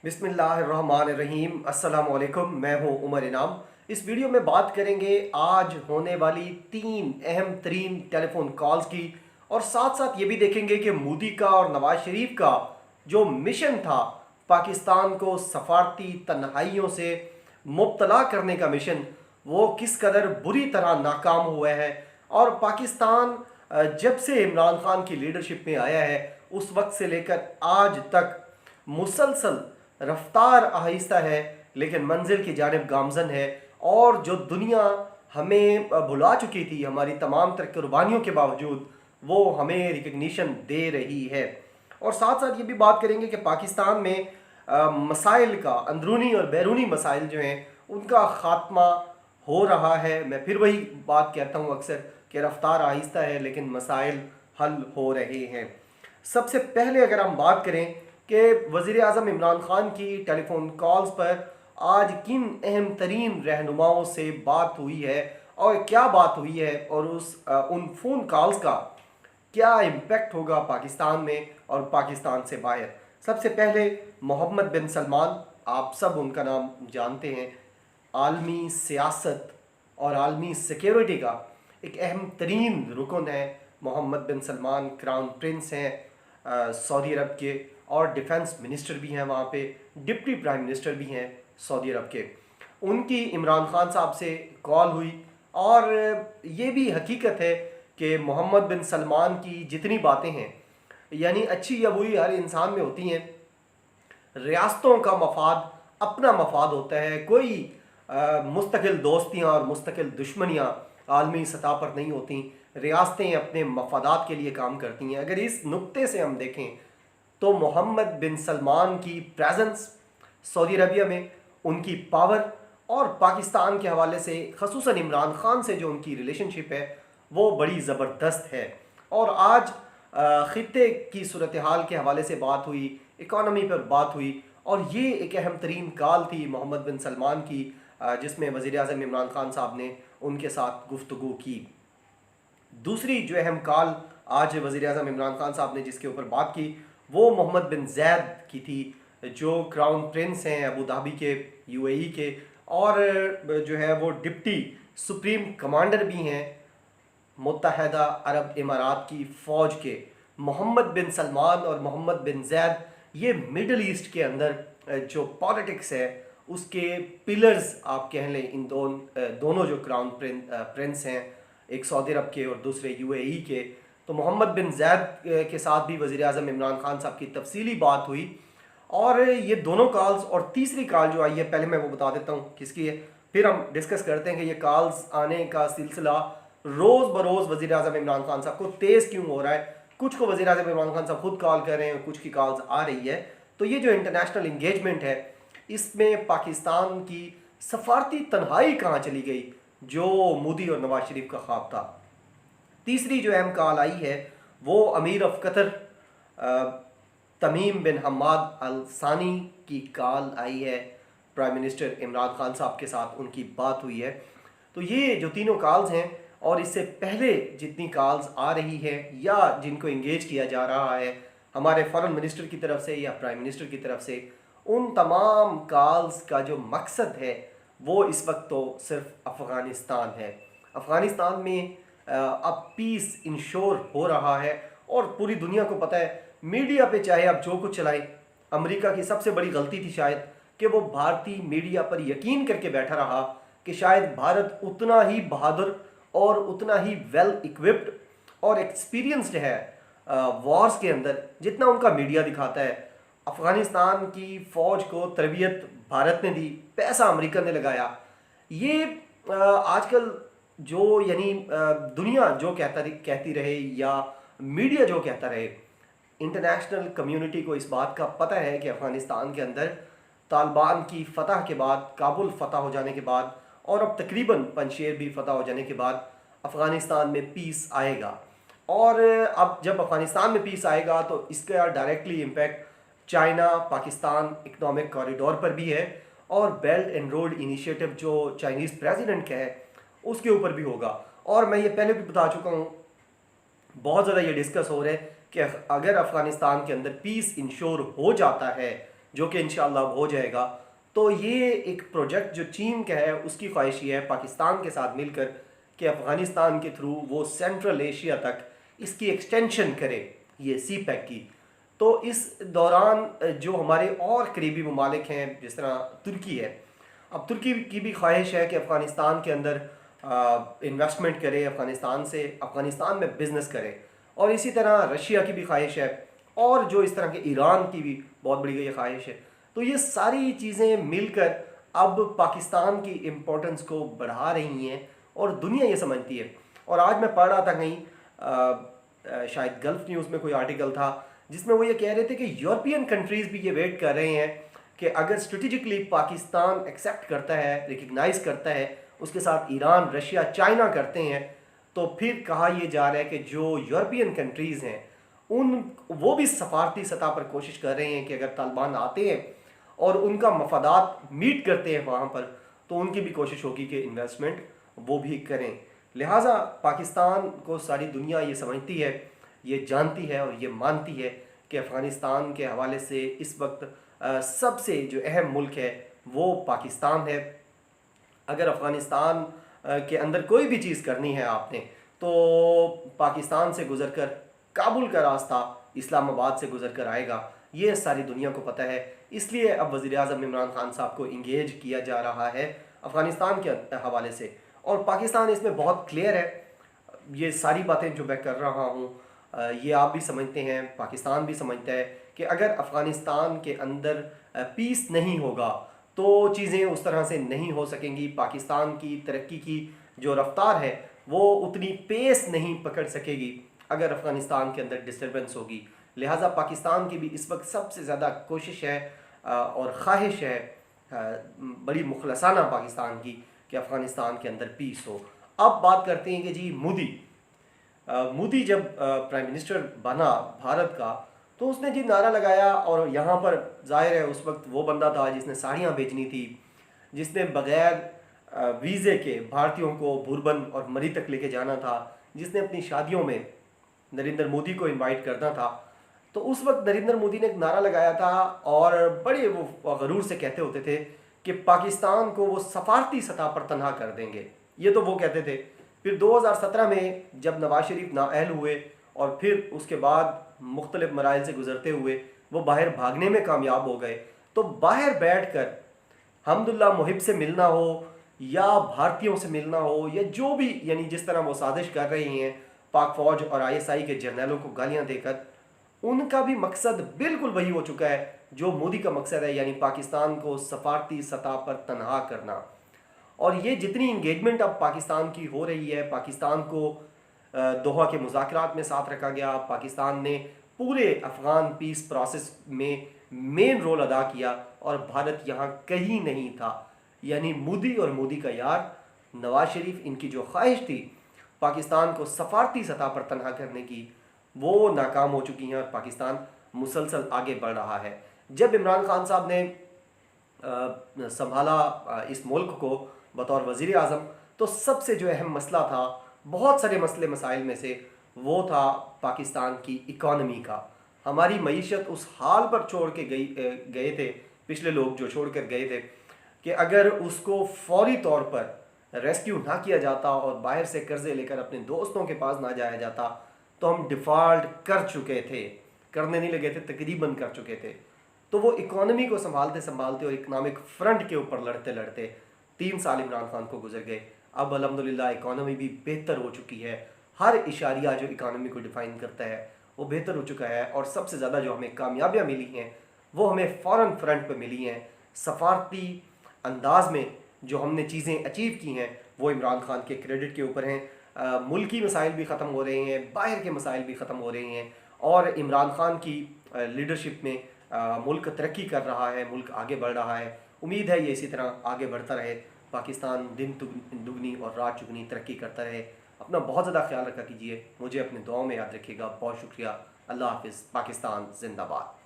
बिस्मिल्लाहिर्रहमानिर्रहीम। अस्सलामुअलैकुम। मैं हूं उमर इनाम। इस वीडियो में बात करेंगे आज होने वाली 3 अहम तरीन टेलीफोन कॉल्स की, और साथ साथ ये भी देखेंगे कि मोदी का और नवाज शरीफ का जो मिशन था पाकिस्तान को सफारती तन्हाइयों से मुब्तला करने का मिशन, वो किस कदर बुरी तरह नाकाम हुआ है। और पाकिस्तान जब से इमरान खान की लीडरशिप में आया है उस वक्त से लेकर आज तक मुसलसल रफ्तार आहिस्ता है लेकिन मंजिल की जानिब गामजन है। और जो दुनिया हमें भुला चुकी थी हमारी तमाम तर कुर्बानियों के बावजूद, वो हमें रिकग्निशन दे रही है। और साथ साथ ये भी बात करेंगे कि पाकिस्तान में मसाइल का, अंदरूनी और बैरूनी मसाइल जो हैं उनका ख़ात्मा हो रहा है। मैं फिर वही बात कहता हूँ अक्सर कि रफ्तार आहिस्ता है लेकिन मसाइल हल हो रहे हैं। सबसे पहले अगर हम बात करें कि वज़ीर आज़म इमरान खान की टेलीफोन कॉल्स पर आज किन अहम तरीन रहनुमाओं से बात हुई है और क्या बात हुई है, और उन फ़ोन कॉल्स का क्या इम्पेक्ट होगा पाकिस्तान में और पाकिस्तान से बाहर। सबसे पहले मोहम्मद बिन सलमान, आप सब उनका नाम जानते हैं। आलमी सियासत और आलमी सिक्योरिटी का एक अहम तरीन रुकन है। मोहम्मद बिन सलमान क्राउन प्रिंस हैं सऊदी अरब के, और डिफेंस मिनिस्टर भी हैं वहाँ पे, डिप्टी प्राइम मिनिस्टर भी हैं सऊदी अरब के। उनकी इमरान खान साहब से कॉल हुई, और ये भी हकीकत है कि मोहम्मद बिन सलमान की जितनी बातें हैं, यानी अच्छी या बुरी हर इंसान में होती हैं। रियासतों का मफाद अपना मफाद होता है, कोई मुस्तकिल दोस्तियाँ और मुस्तकिल दुश्मनियाँ आलमी सतह पर नहीं होती। रियासतें अपने मफादात के लिए काम करती हैं। अगर इस नुक्ते से हम देखें तो मोहम्मद बिन सलमान की प्रेजेंस सऊदी अरबिया में, उनकी पावर, और पाकिस्तान के हवाले से खसूसन इमरान खान से जो उनकी रिलेशनशिप है वो बड़ी ज़बरदस्त है। और आज ख़ित्ते की सूरत हाल के हवाले से बात हुई, इकॉनमी पर बात हुई, और ये एक अहम तरीन कॉल थी मोहम्मद बिन सलमान की जिसमें वज़ीर आज़म इमरान खान साहब ने उनके साथ गुफ्तगू की। दूसरी जो अहम कॉल आज वज़ीर आज़म इमरान खान साहब ने जिसके ऊपर बात की वो मोहम्मद बिन जैद की थी, जो क्राउन प्रिंस हैं अबू धाबी के, यूएई के, और जो है वो डिप्टी सुप्रीम कमांडर भी हैं मुत्तहदा अरब इमारात की फ़ौज के। मोहम्मद बिन सलमान और मोहम्मद बिन जैद ये मिडल ईस्ट के अंदर जो पॉलिटिक्स है उसके पिलर्स आप कह लें। इन दोनों जो क्राउन प्रिंस हैं, एक सऊदी अरब के और दूसरे यूएई के, तो मोहम्मद बिन जैद के साथ भी वज़ीर आज़म इमरान खान साहब की तफसीली बात हुई। और ये दोनों कॉल्स, और तीसरी कॉल जो आई है पहले मैं वो बता देता हूँ किसकी है, फिर हम डिस्कस करते हैं कि ये कॉल्स आने का सिलसिला रोज़ बरोज़ वज़ीर आज़म इमरान खान साहब को तेज़ क्यों हो रहा है। कुछ को वज़ीर आज़म इमरान खान साहब खुद कॉल कर रहे हैं, कुछ की कॉल्स आ रही है। तो ये जो इंटरनेशनल इंगेजमेंट है इसमें पाकिस्तान की सफारती तन्हाई कहाँ चली गई जो मोदी और नवाज शरीफ का ख्वाब था। तीसरी जो अहम कॉल आई है वो अमीर ऑफ कतर तमीम बिन हम्माद अल सानी की कॉल आई है। प्राइम मिनिस्टर इमरान खान साहब के साथ उनकी बात हुई है। तो ये जो तीनों कॉल्स हैं, और इससे पहले जितनी कॉल्स आ रही है या जिनको इंगेज किया जा रहा है हमारे फॉरेन मिनिस्टर की तरफ से या प्राइम मिनिस्टर की तरफ से, उन तमाम कॉल्स का जो मकसद है वो इस वक्त तो सिर्फ अफ़गानिस्तान है। अफ़गानिस्तान में अब पीस इंश्योर हो रहा है, और पूरी दुनिया को पता है। मीडिया पे चाहे आप जो कुछ चलाएं, अमेरिका की सबसे बड़ी गलती थी शायद कि वो भारतीय मीडिया पर यकीन करके बैठा रहा कि शायद भारत उतना ही बहादुर और उतना ही वेल इक्विप्ड और एक्सपीरियंस्ड है वॉर्स के अंदर जितना उनका मीडिया दिखाता है। अफ़गानिस्तान की फ़ौज को तरबियत भारत ने दी, पैसा अमेरिका ने लगाया। ये आजकल जो यानी दुनिया जो कहती रहे या मीडिया जो कहता रहे, इंटरनेशनल कम्युनिटी को इस बात का पता है कि अफ़गानिस्तान के अंदर तालिबान की फ़तह के बाद, काबुल फ़तह हो जाने के बाद, और अब तकरीबन पंजशेर भी फ़तह हो जाने के बाद अफ़गानिस्तान में पीस आएगा। और अब जब अफ़गानिस्तान में पीस आएगा तो इसका directly impact China Pakistan economic corridor पर भी है, और बेल्ट एंड रोड इनिशिएटिव जो चाइनीज़ प्रेसिडेंट का है उसके ऊपर भी होगा। और मैं ये पहले भी बता चुका हूँ, बहुत ज़्यादा ये डिस्कस हो रहा है कि अगर अफ़गानिस्तान के अंदर पीस इंश्योर हो जाता है जो कि इंशाअल्लाह हो जाएगा। तो ये एक प्रोजेक्ट जो चीन का है उसकी ख्वाहिश ये है पाकिस्तान के साथ मिलकर कि अफ़गानिस्तान के थ्रू वो सेंट्रल एशिया तक इसकी एक्सटेंशन करे, ये सी पैक की। तो इस दौरान जो हमारे और करीबी ममालिक हैं जिस तरह तुर्की है, अब तुर्की की भी ख्वाहिश है कि अफ़गानिस्तान के अंदर इन्वेस्टमेंट करे, अफ़गानिस्तान में बिज़नेस करे, और इसी तरह रशिया की भी ख्वाहिश है, और जो इस तरह के ईरान की भी बहुत बड़ी ये ख्वाहिश है। तो ये सारी चीज़ें मिलकर अब पाकिस्तान की इम्पोर्टेंस को बढ़ा रही हैं और दुनिया ये समझती है। और आज मैं पढ़ रहा था कहीं शायद गल्फ न्यूज़ में कोई आर्टिकल था जिसमें वो ये कह रहे थे कि यूरोपियन कंट्रीज़ भी ये वेट कर रहे हैं कि अगर स्ट्रेटेजिकली पाकिस्तान एक्सेप्ट करता है, रिकग्नाइज़ करता है, उसके साथ ईरान, रशिया, चाइना करते हैं, तो फिर कहा यह जा रहा है कि जो यूरोपियन कंट्रीज़ हैं वो भी सफारती सतह पर कोशिश कर रहे हैं कि अगर तालिबान आते हैं और उनका मफादात मीट करते हैं वहाँ पर, तो उनकी भी कोशिश होगी कि इन्वेस्टमेंट वो भी करें। लिहाजा पाकिस्तान को सारी दुनिया ये समझती है, ये जानती है और ये मानती है कि अफ़गानिस्तान के हवाले से इस वक्त सबसे जो अहम मुल्क है वो पाकिस्तान है। अगर अफ़गानिस्तान के अंदर कोई भी चीज़ करनी है आपने, तो पाकिस्तान से गुज़र कर काबुल का रास्ता इस्लामाबाद से गुज़र कर आएगा, ये सारी दुनिया को पता है। इसलिए अब वज़ीर-ए-आज़म इमरान खान साहब को इंगेज किया जा रहा है अफ़गानिस्तान के हवाले से, और पाकिस्तान इसमें बहुत क्लियर है। ये सारी बातें जो मैं कर रहा हूँ ये आप भी समझते हैं, पाकिस्तान भी समझता है कि अगर अफ़गानिस्तान के अंदर पीस नहीं होगा तो चीज़ें उस तरह से नहीं हो सकेंगी। पाकिस्तान की तरक्की की जो रफ्तार है वो उतनी पेस नहीं पकड़ सकेगी अगर अफ़गानिस्तान के अंदर डिस्टर्बेंस होगी। लिहाजा पाकिस्तान की भी इस वक्त सबसे ज़्यादा कोशिश है और ख्वाहिश है बड़ी मुखलसाना पाकिस्तान की कि अफ़गानिस्तान के अंदर पीस हो। अब बात करते हैं कि जी मोदी जब प्राइम मिनिस्टर बना भारत का, तो उसने जी नारा लगाया, और यहाँ पर जाहिर है उस वक्त वो बंदा था जिसने साड़ियाँ बेचनी थी, जिसने बग़ैर वीज़े के भारतीयों को बुरबन और मरी तक लेके जाना था, जिसने अपनी शादियों में नरेंद्र मोदी को इनवाइट करना था। तो उस वक्त नरेंद्र मोदी ने एक नारा लगाया था और बड़े वो गरूर से कहते होते थे कि पाकिस्तान को वो सफारती सतह पर तनहा कर देंगे, ये तो वो कहते थे। फिर 2017 में जब नवाज शरीफ नाअहल हुए और फिर उसके बाद मुख्तलिफ मराइल से गुजरते हुए वो बाहर भागने में कामयाब हो गए, तो बाहर बैठ कर हमदुल्ला मुहिब से मिलना हो या भारतीयों से मिलना हो या जो भी, यानी जिस तरह वो साजिश कर रही हैं पाक फौज और ISI के जर्नलों को गालियां देकर, उनका भी मकसद बिल्कुल वही हो चुका है जो मोदी का मकसद है, यानी पाकिस्तान को सफारती सतह पर तनहा करना। और ये जितनी इंगेजमेंट अब पाकिस्तान की हो रही है, पाकिस्तान को दोहा के मुज़ाकरात में साथ रखा गया, पाकिस्तान ने पूरे अफ़गान पीस प्रोसेस में मेन रोल अदा किया और भारत यहाँ कहीं नहीं था। यानी मोदी और मोदी का यार नवाज शरीफ, इनकी जो ख्वाहिश थी पाकिस्तान को सफारती सतह पर तनहा करने की, वो नाकाम हो चुकी हैं और पाकिस्तान मुसलसल आगे बढ़ रहा है। जब इमरान खान साहब ने संभाला इस मुल्क को बतौर वज़ीर आज़म, तो सबसे जो अहम मसला था, बहुत सारे मसले मसाइल में से वो था पाकिस्तान की इकॉनमी का। हमारी मईशत उस हाल पर छोड़ के गए थे पिछले लोग, जो छोड़ कर गए थे कि अगर उसको फौरी तौर पर रेस्क्यू ना किया जाता और बाहर से कर्जे लेकर अपने दोस्तों के पास ना जाया जाता, तो हम डिफ़ॉल्ट कर चुके थे, करने नहीं लगे थे, तकरीबन कर चुके थे। तो वो इकॉनमी को संभालते संभालते और इकनॉमिक फ्रंट के ऊपर लड़ते लड़ते 3 साल इमरान खान को गुजर गए। अब अल्हम्दुलिल्लाह इकॉनमी भी बेहतर हो चुकी है, हर इशारिया जो इकॉनमी को डिफ़ाइन करता है वो बेहतर हो चुका है, और सबसे ज़्यादा जो हमें कामयाबियाँ मिली हैं वो हमें फ़ॉरेन फ्रंट पर मिली हैं। सफारती अंदाज में जो हमने चीज़ें अचीव की हैं वो इमरान खान के क्रेडिट के ऊपर हैं। मुल्की मसाइल भी ख़त्म हो रहे हैं, बाहर के मसाइल भी ख़त्म हो रहे हैं, और इमरान खान की लीडरशिप में मुल्क तरक्की कर रहा है, मुल्क आगे बढ़ रहा है। उम्मीद है ये इसी तरह आगे बढ़ता रहे, पाकिस्तान दिन दुगनी और रात चुगनी तरक्की करता रहे। अपना बहुत ज़्यादा ख्याल रखा कीजिए, मुझे अपने दुआओं में याद रखिएगा। बहुत शुक्रिया। अल्लाह हाफ़िज़। पाकिस्तान जिंदाबाद।